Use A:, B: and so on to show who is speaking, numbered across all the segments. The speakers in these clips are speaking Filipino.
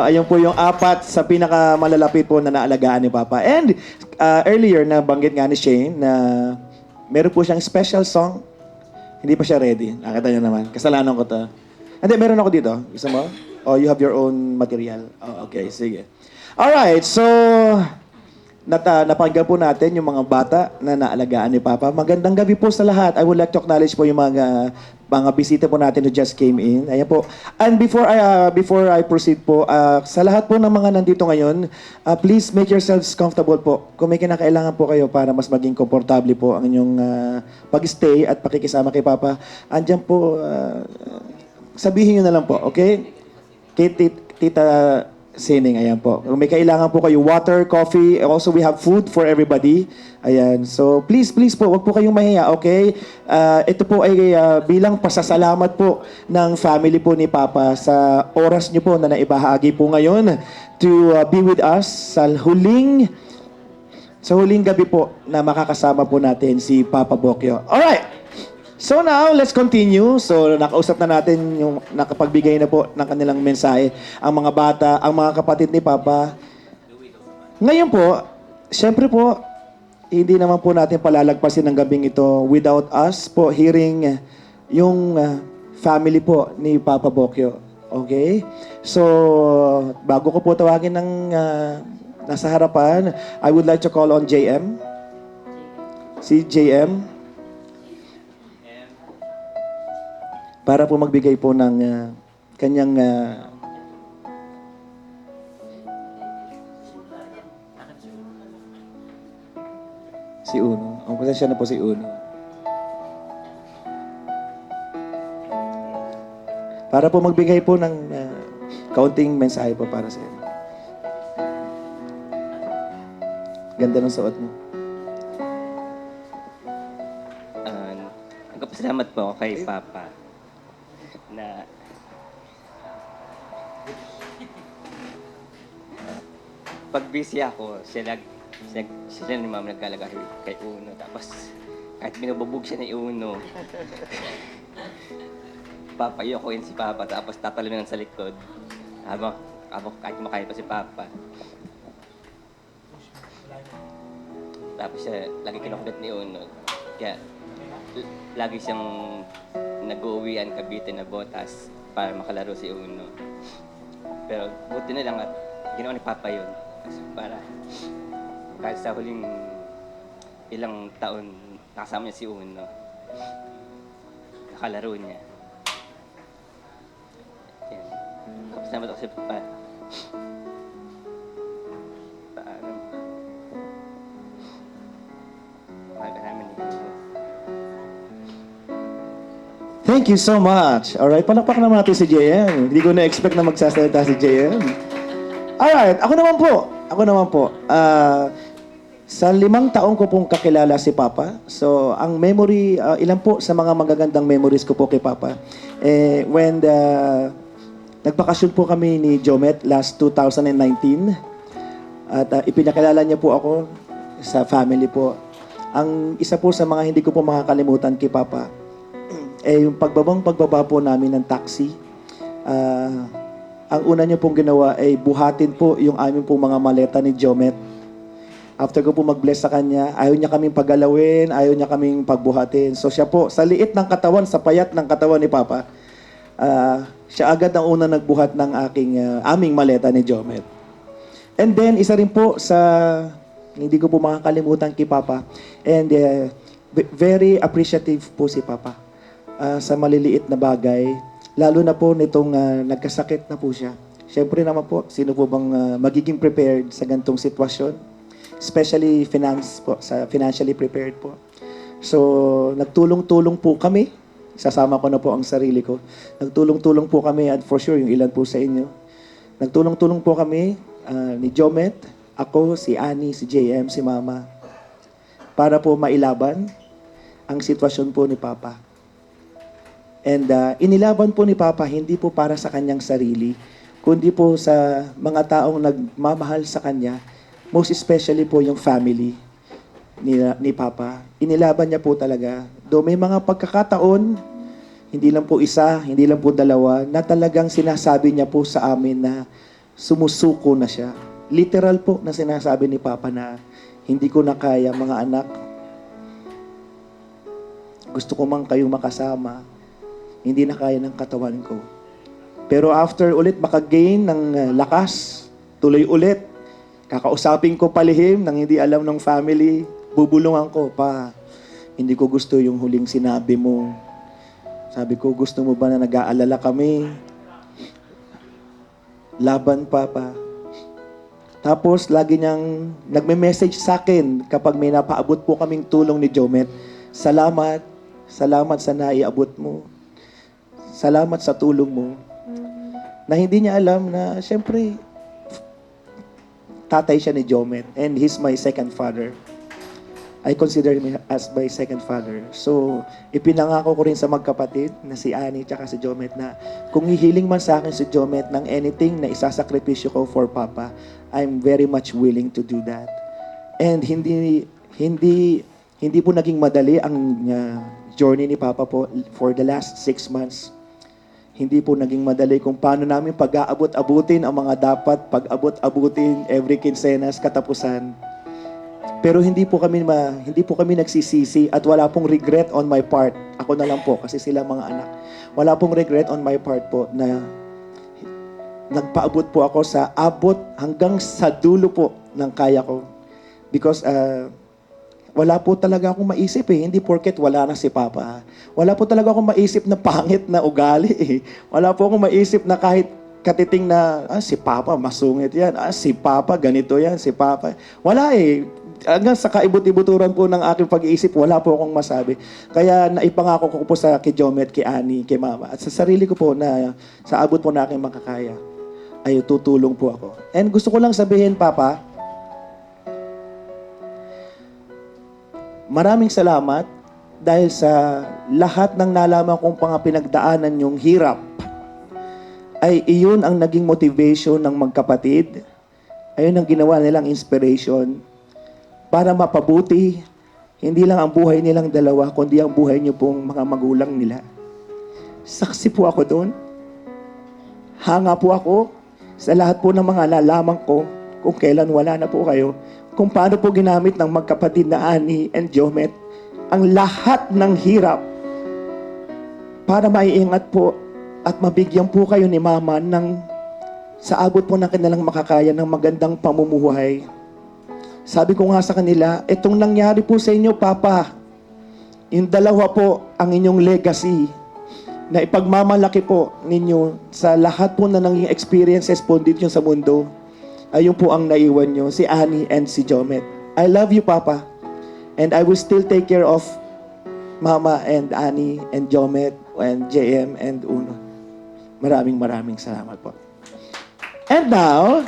A: ayun po yung apat sa pinakamalalapit po na naalagaan ni Papa. And earlier, nabanggit nga ni Shane na meron po siyang special song. Hindi pa siya ready. Nakita niyo naman. Kasalanan ko to. Hindi, meron ako dito. Gusto mo? Oh, you have your own material. Oh, okay, sige. Alright, so napakinggan po natin yung mga bata na naalagaan ni Papa. Magandang gabi po sa lahat. I would like to acknowledge po yung mga bisita po natin who just came in. Ayan po. And before I proceed po, sa lahat po ng mga nandito ngayon, please make yourselves comfortable po. Kung may kinakailangan po kayo para mas maging komportable po ang inyong pag-stay at pakikisama kay Papa, andyan po, sabihin nyo na lang po, okay? Kay Tita Sining, ayan po. Kung may kailangan po kayo, water, coffee, also we have food for everybody. Ayan. So, please po, wag po kayong mahiya, okay? Ito po ay bilang pasasalamat po ng family po ni Papa sa oras niyo po na naibahagi po ngayon to be with us sa huling gabi po na makakasama po natin si Papa Bokyo. Alright! So now, let's continue. So, nakausap na natin yung nakapagbigay na po ng kanilang mensahe ang mga bata, ang mga kapatid ni Papa. Ngayon po, syempre po, hindi naman po natin palalagpasin ng gabing ito without us po hearing yung family po ni Papa Bokyo. Okay? So, bago ko po tawagin ng nasa harapan, I would like to call on JM. Si JM. Para po magbigay po ng kanyang si Uno. Ang pasensya na po si Uno. Para po magbigay po ng kaunting mensahe po para sa inyo. Ganda ng suot mo.
B: Nagpapasalamat po ako kay Papa na pag busy ako, sila ni Mama nagkalaga kay Uno. Tapos, kahit binububog siya ni Uno, papayukuin si Papa, tapos tatalunan sa likod. Habang kahit kumakain pa si Papa. Tapos siya, lagi kinukulit ni Uno. Kaya, lagi siyang nag-uwian Cavite na botas para makalaro si Uno. Pero buti na lang at ginawa ni Papa yun. Kasi para kahit sa huling ilang taon nakasama niya si Uno, nakalaro niya. Yan. Kapasalamat ako si Papa. Paano? Mahal ka namin ni Uno.
A: Thank you so much. Alright, palakpak naman natin si JM. Hindi ko na-expect na magsasalita si JM. Alright, ako naman po. Sa 5 taong ko pong kakilala si Papa. So, ang memory, ilan po sa mga magagandang memories ko po kay Papa. When nagpakasyon po kami ni Jomet last 2019. At ipinakilala niya po ako sa family po. Ang isa po sa mga hindi ko po makakalimutan kay Papa, yung pagbaba po namin ng taxi, ang una niya pong ginawa ay buhatin po yung aming pong mga maleta ni Jomet. After ko po mag-bless sa kanya, ayaw niya kaming paggalawin, ayaw niya kaming pagbuhatin. So siya po, sa liit ng katawan, sa payat ng katawan ni Papa, siya agad ang una nagbuhat ng aming maleta ni Jomet. And then, isa rin po sa, hindi ko po makakalimutan kay Papa, and very appreciative po si Papa. Sa maliliit na bagay, lalo na po nitong nagkasakit na po siya. Siyempre naman po, sino po bang magiging prepared sa ganitong sitwasyon? Especially financially prepared po. So, nagtulong-tulong po kami. Sasama ko na po ang sarili ko. Nagtulong-tulong po kami, and for sure, yung ilan po sa inyo. Nagtulong-tulong po kami ni Jomet, ako, si Annie, si JM, si Mama, para po mailaban ang sitwasyon po ni Papa. And inilaban po ni Papa hindi po para sa kanyang sarili, kundi po sa mga taong nagmamahal sa kanya, most especially po yung family ni Papa. Inilaban niya po talaga. Though may mga pagkakataon, hindi lang po isa, hindi lang po dalawa, na talagang sinasabi niya po sa amin na sumusuko na siya. Literal po na sinasabi ni Papa na hindi ko na kaya, mga anak. Gusto ko man kayong makasama. Hindi na kaya ng katawan ko. Pero after ulit makagain ng lakas, tuloy ulit. Kakausapin ko palihim nang hindi alam ng family. Bubulungan ko, pa, hindi ko gusto yung huling sinabi mo. Sabi ko, gusto mo ba na nag-aalala kami? Laban, Papa. Tapos, lagi niyang nagme-message sa akin kapag may napaabot po kaming tulong ni Jomet. Salamat. Salamat sa naiabot mo. Salamat sa tulong mo. Na hindi niya alam na, syempre, tatay siya ni Jomet. And he's my second father. I consider him as my second father. So, ipinangako ko rin sa magkapatid na si Annie at si Jomet na kung hihiling man sa akin si Jomet ng anything na isasakripisyo ko for Papa, I'm very much willing to do that. And hindi po naging madali ang journey ni Papa po for the last 6 months. Hindi po naging madali kung paano namin pag-aabot-abutin ang mga dapat pag-abot-abutin every quincenas katapusan. Pero hindi po kami nagsisisi at wala pong regret on my part. Ako na lang po kasi sila mga anak. Wala pong regret on my part po na nagpaabot po ako sa abot hanggang sa dulo po ng kaya ko. Because wala po talaga akong maisip eh. Hindi porket wala na si Papa. Wala po talaga akong maisip na pangit na ugali eh. Wala po akong maisip na kahit katiting na, si Papa, masungit yan. Si Papa, ganito yan. Si Papa. Wala eh. Hanggang sa kaibut-ibuturan po ng aking pag-iisip, wala po akong masabi. Kaya naipangako ko po sa kay Jomet, kay Annie, kay Mama, at sa sarili ko po na sa abot po na aking makakaya, ay tutulong po ako. And gusto ko lang sabihin, Papa, maraming salamat dahil sa lahat ng nalaman kong mga pinagdaanan yung hirap, ay iyon ang naging motivation ng magkapatid. Ayun ang ginawa nilang inspiration para mapabuti, hindi lang ang buhay nilang dalawa, kundi ang buhay niyo pong mga magulang nila. Saksi po ako doon. Hanga po ako sa lahat po ng mga nalaman ko kung kailan wala na po kayo, kung paano po ginamit ng magkapatid na Annie and Jomet ang lahat ng hirap para maiingat po at mabigyan po kayo ni Mama ng sa abot po ng kanilang makakaya ng magandang pamumuhay. Sabi ko nga sa kanila, itong nangyari po sa inyo, Papa, yung dalawa po ang inyong legacy na ipagmamalaki po ninyo sa lahat po na nanging experiences po dito sa mundo. Ayun po ang naiwan nyo, si Annie and si Jomet. I love you, Papa. And I will still take care of Mama and Annie and Jomet and JM and Uno. Maraming salamat po. And now,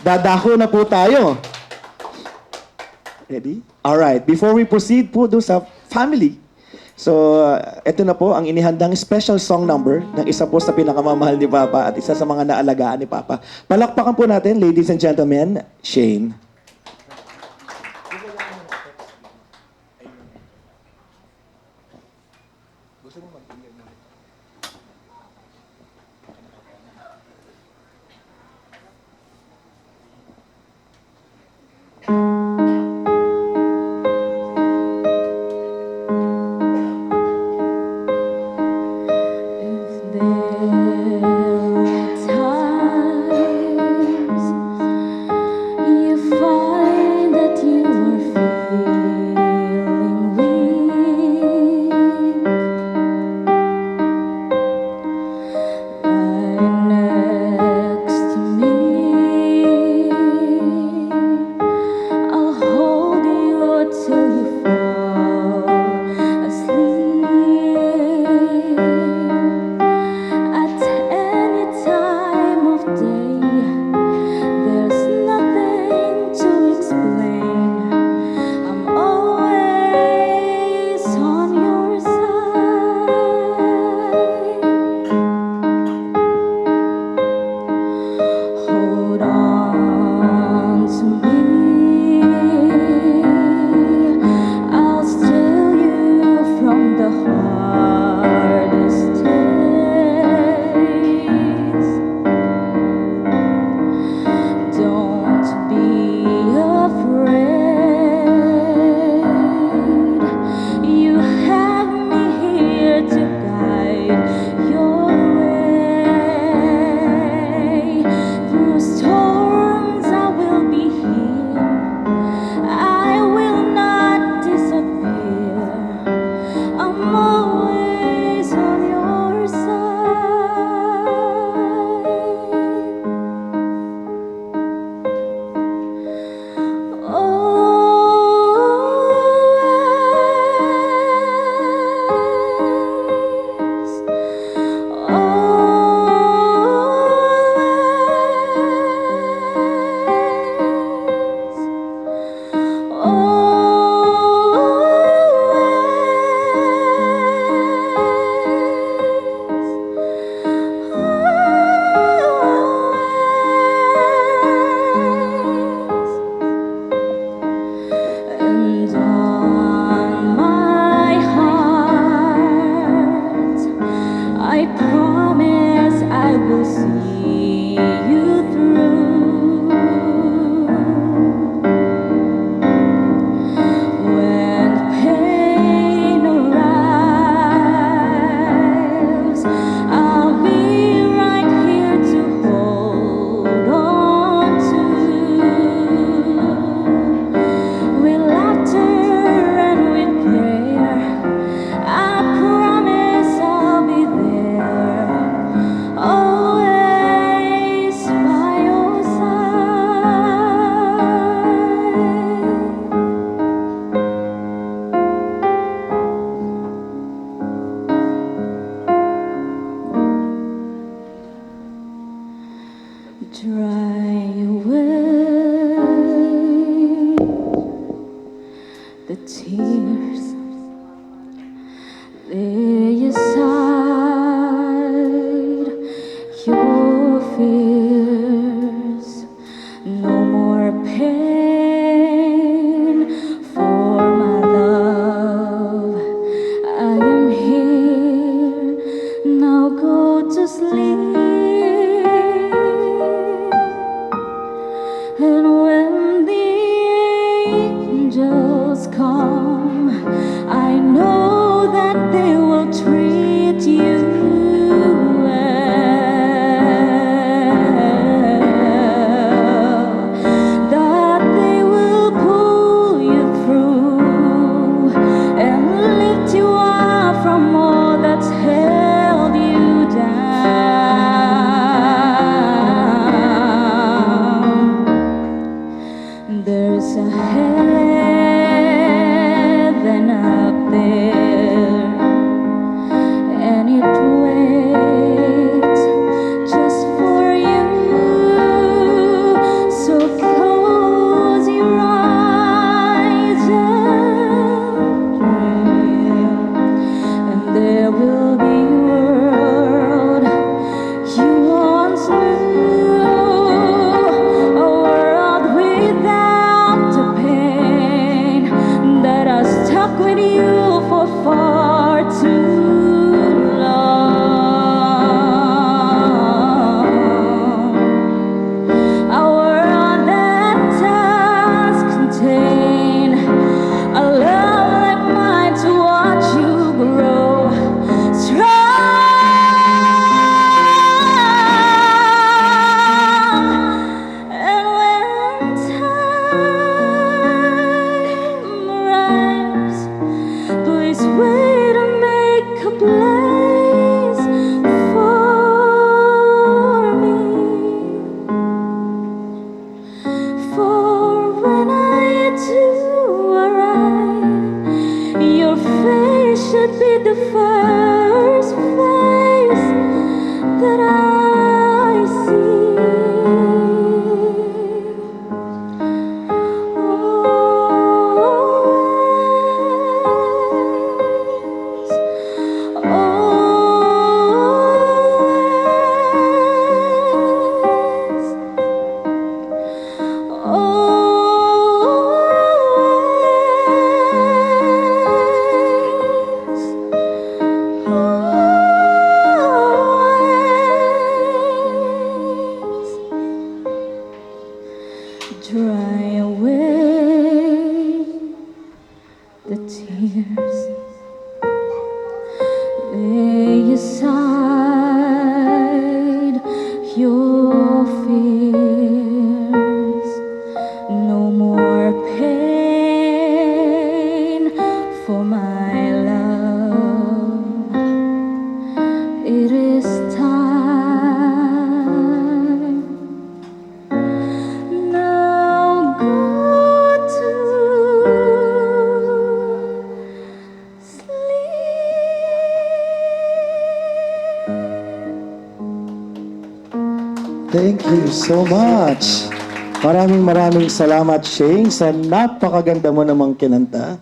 A: dadako na po tayo. Ready? Alright, before we proceed po doon sa family. So, ito na po ang inihandang special song number ng isa po sa pinakamamahal ni Papa at isa sa mga naalagaan ni Papa. Palakpakan po natin, ladies and gentlemen, Shane.
C: Times you dry away the tears. Lay aside your fears. No more pain for my love. It is time now. Go to
A: Thank you so much. Maraming salamat, Shane, sa napakaganda mo namang kinanta.